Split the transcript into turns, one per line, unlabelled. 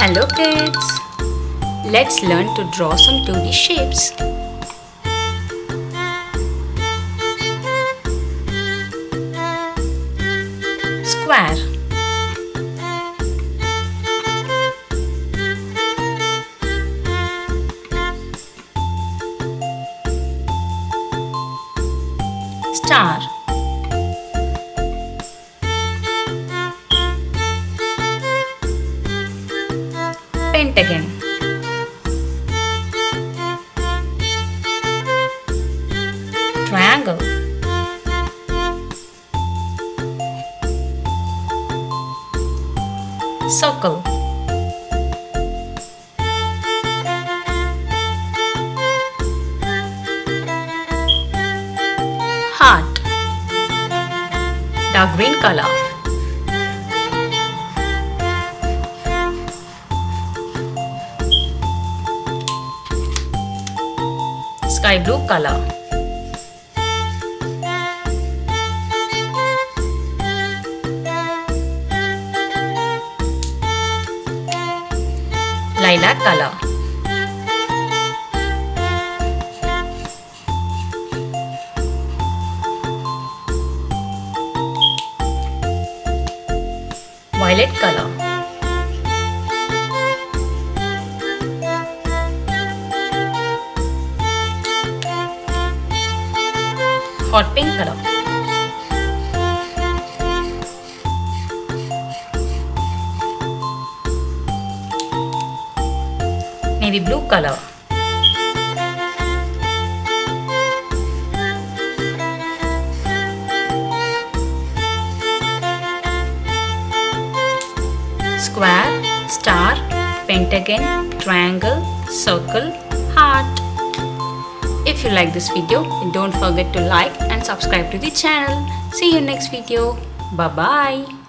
Hello kids! Let's learn to draw some 2D shapes. Square, star, pentagon, triangle, circle, heart, dark green color, sky blue color, lilac color, violet color, hot pink color, navy blue color, square, star, pentagon, triangle, circle, heart. If you like this video, don't forget to like and subscribe to the channel. See you next video. Bye bye.